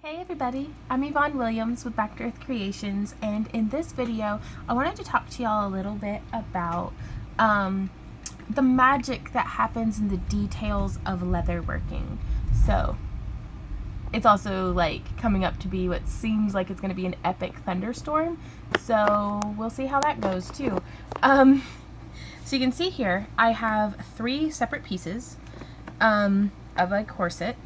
Hey everybody, I'm Yvonne Williams with Back to Earth Creations, and in this video I wanted to talk to y'all a little bit about the magic that happens in the details of leatherworking. So it's also like coming up to be what seems like it's going to be an epic thunderstorm, so we'll see how that goes too. So you can see here I have 3 separate pieces of a corset,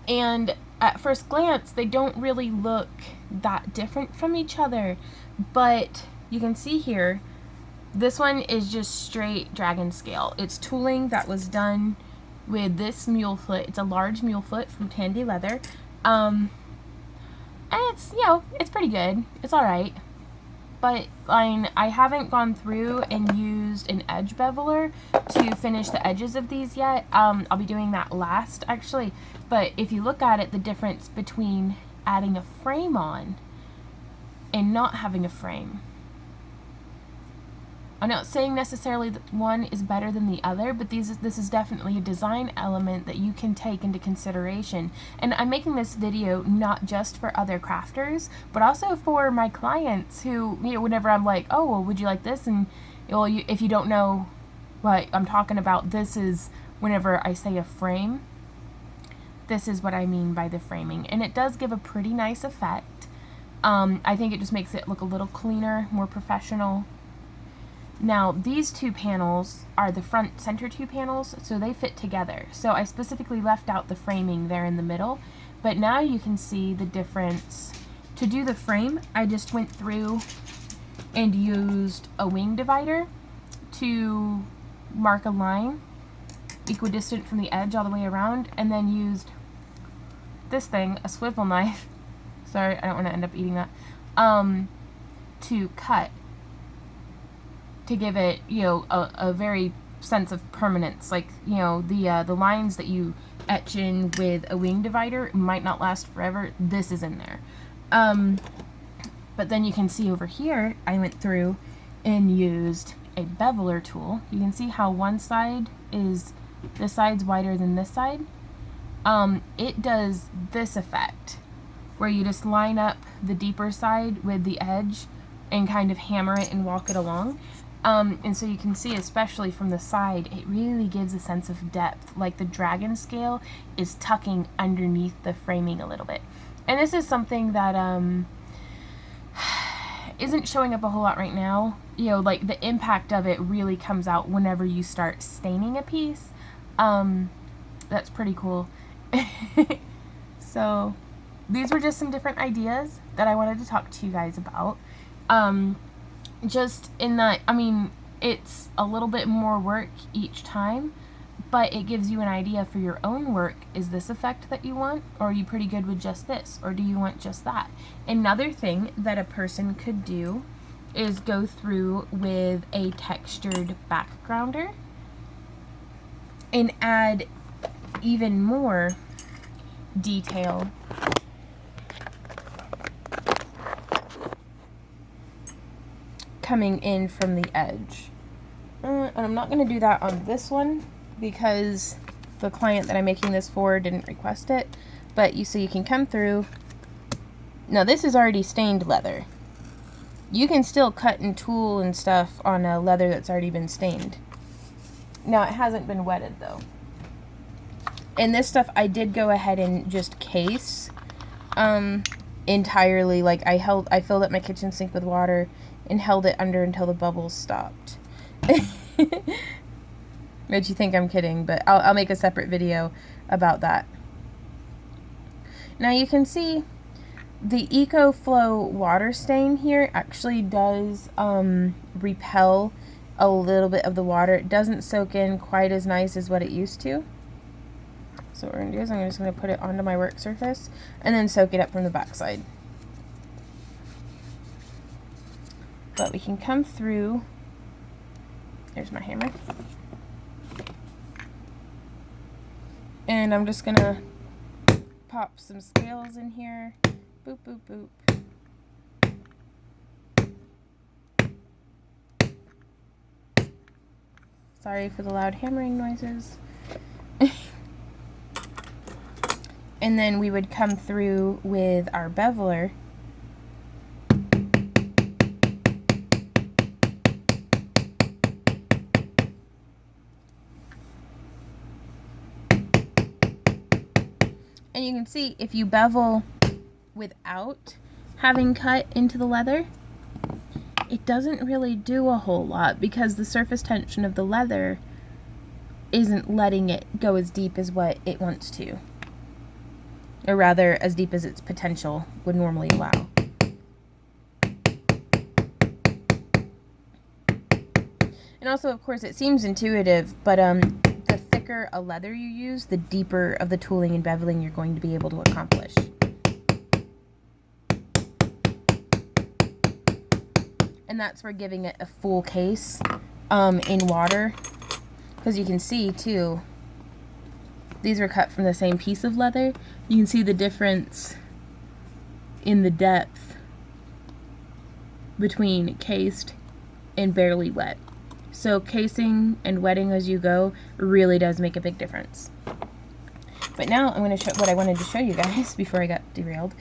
and at first glance they don't really look that different from each other, but you can see here this one is just straight dragon scale. It's tooling that was done with this mule foot. It's a large mule foot from Tandy Leather, and it's, you know, it's pretty good. It's alright, but I haven't gone through and used an edge beveler to finish the edges of these yet. I'll be doing that last, actually. But if you look at it, the difference between adding a frame on and not having a frame. I'm not saying necessarily that one is better than the other, but this is definitely a design element that you can take into consideration. And I'm making this video not just for other crafters, but also for my clients who, you know, whenever I'm like, oh, well, would you like this? And well, if you don't know what I'm talking about, this is whenever I say a frame, this is what I mean by the framing. And it does give a pretty nice effect. I think it just makes it look a little cleaner, more professional. Now, these 2 panels are the front center 2 panels, so they fit together. So I specifically left out the framing there in the middle, but now you can see the difference. To do the frame, I just went through and used a wing divider to mark a line equidistant from the edge all the way around, and then used this thing, a swivel knife, sorry, I don't want to end up eating that, to cut, to give it, you know, a very sense of permanence. Like, you know, the lines that you etch in with a wing divider might not last forever. This is in there. But then you can see over here, I went through and used a beveler tool. You can see how one side is, this side's wider than this side. It does this effect, where you just line up the deeper side with the edge and kind of hammer it and walk it along. And so you can see, especially from the side, it really gives a sense of depth, like the dragon scale is tucking underneath the framing a little bit. And this is something that isn't showing up a whole lot right now. You know, like the impact of it really comes out whenever you start staining a piece. That's pretty cool. So these were just some different ideas that I wanted to talk to you guys about. Just in that, I mean, it's a little bit more work each time, but it gives you an idea for your own work. Is this effect that you want? Or are you pretty good with just this? Or do you want just that? Another thing that a person could do is go through with a textured backgrounder and add even more detail coming in from the edge. And I'm not going to do that on this one because the client that I'm making this for didn't request it. But you see, you can come through. Now this is already stained leather. You can still cut and tool and stuff on a leather that's already been stained. Now it hasn't been wetted though. And this stuff I did go ahead and just case entirely. Like I filled up my kitchen sink with water and held it under until the bubbles stopped. Made you think I'm kidding, but I'll make a separate video about that. Now you can see the EcoFlow water stain here actually does repel a little bit of the water. It doesn't soak in quite as nice as what it used to. So what we're going to do is I'm just going to put it onto my work surface and then soak it up from the backside. But we can come through, there's my hammer, and I'm just going to pop some scales in here, boop, boop, boop. Sorry for the loud hammering noises. And then we would come through with our beveler. And you can see if you bevel without having cut into the leather, it doesn't really do a whole lot because the surface tension of the leather isn't letting it go as deep as what it wants to. Or rather, as deep as its potential would normally allow. And also, of course, it seems intuitive, but the thicker a leather you use, the deeper of the tooling and beveling you're going to be able to accomplish. And that's where giving it a full case in water, because you can see too, these were cut from the same piece of leather. You can see the difference in the depth between cased and barely wet. So casing and wetting as you go really does make a big difference. But now I'm going to show what I wanted to show you guys before I got derailed.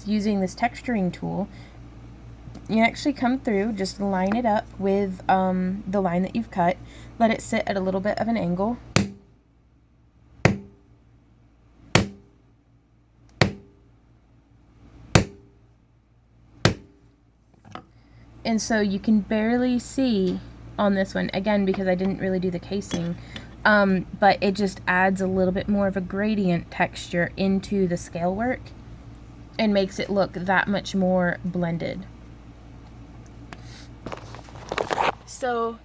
Using this texturing tool, you actually come through, just line it up with the line that you've cut, let it sit at a little bit of an angle. And so you can barely see on this one, again, because I didn't really do the casing, but it just adds a little bit more of a gradient texture into the scale work and makes it look that much more blended. So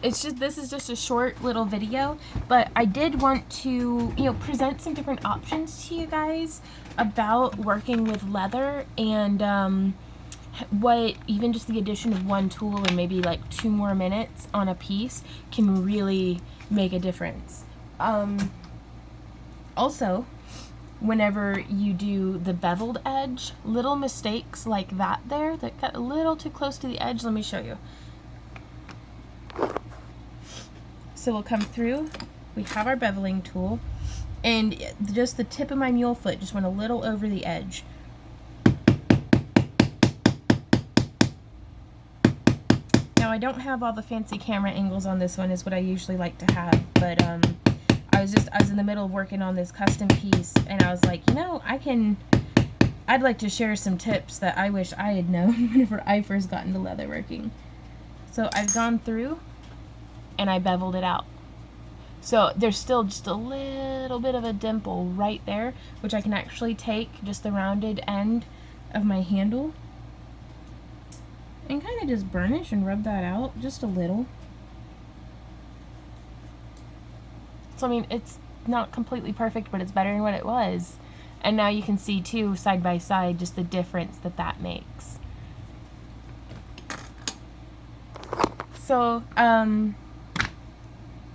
this is just a short little video, but I did want to, present some different options to you guys about working with leather, and what even just the addition of one tool and maybe like 2 more minutes on a piece can really make a difference. Also, whenever you do the beveled edge, little mistakes like that got a little too close to the edge. Let me show you. So we'll come through, we have our beveling tool, and just the tip of my mule foot just went a little over the edge. Now I don't have all the fancy camera angles on this one, is what I usually like to have, but I was in the middle of working on this custom piece, and I was like, I'd like to share some tips that I wish I had known whenever I first got into leatherworking. So I've gone through and I beveled it out. So there's still just a little bit of a dimple right there, which I can actually take just the rounded end of my handle and kind of just burnish and rub that out just a little. So I mean, it's not completely perfect, but it's better than what it was. And now you can see too, side by side, just the difference that makes. So,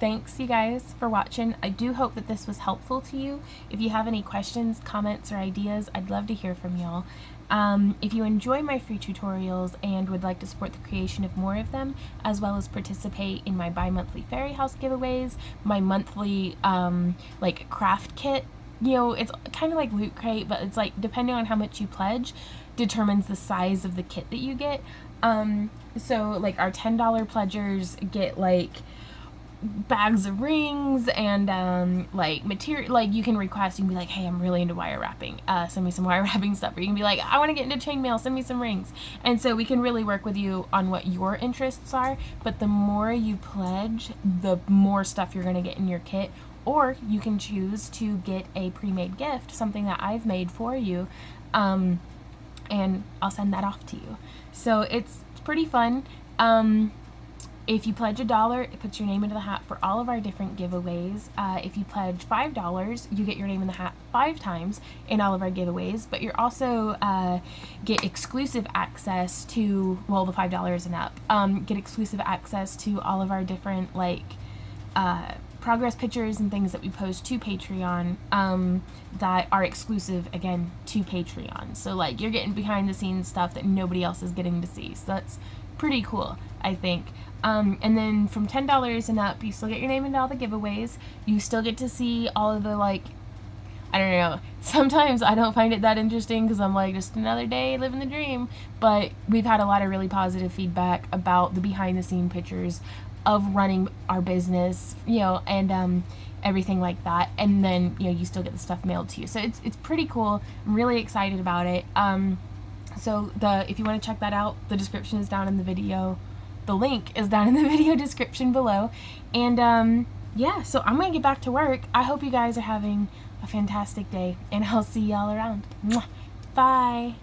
thanks you guys for watching. I do hope that this was helpful to you. If you have any questions, comments, or ideas, I'd love to hear from y'all. If you enjoy my free tutorials and would like to support the creation of more of them, as well as participate in my bi-monthly Fairy House giveaways, my monthly like craft kit, it's kind of like Loot Crate, but it's like depending on how much you pledge determines the size of the kit that you get. So like our $10 pledgers get like bags of rings and like material, like you can request, you can be like, hey, I'm really into wire wrapping, send me some wire wrapping stuff, or you can be like, I want to get into chainmail, send me some rings. And so we can really work with you on what your interests are, but the more you pledge, the more stuff you're going to get in your kit. Or you can choose to get a pre-made gift, something that I've made for you, and I'll send that off to you. So it's pretty fun. If you pledge $1, it puts your name into the hat for all of our different giveaways. If you pledge $5, you get your name in the hat 5 times in all of our giveaways, but you're also get exclusive access to, well, the $5 and up, get exclusive access to all of our different like progress pictures and things that we post to Patreon that are exclusive, again, to Patreon. So like you're getting behind the scenes stuff that nobody else is getting to see. So that's pretty cool, I think. And then from $10 and up, you still get your name into all the giveaways. You still get to see all of the like I don't know. Sometimes I don't find it that interesting because I'm like, just another day living the dream. But we've had a lot of really positive feedback about the behind the scene pictures of running our business, you know, and everything like that. And then, you know, you still get the stuff mailed to you. So it's pretty cool. I'm really excited about it. So if you want to check that out, the description is down in the video. The link is down in the video description below. And yeah, so I'm gonna get back to work. I hope you guys are having a fantastic day, and I'll see y'all around. Mwah. Bye.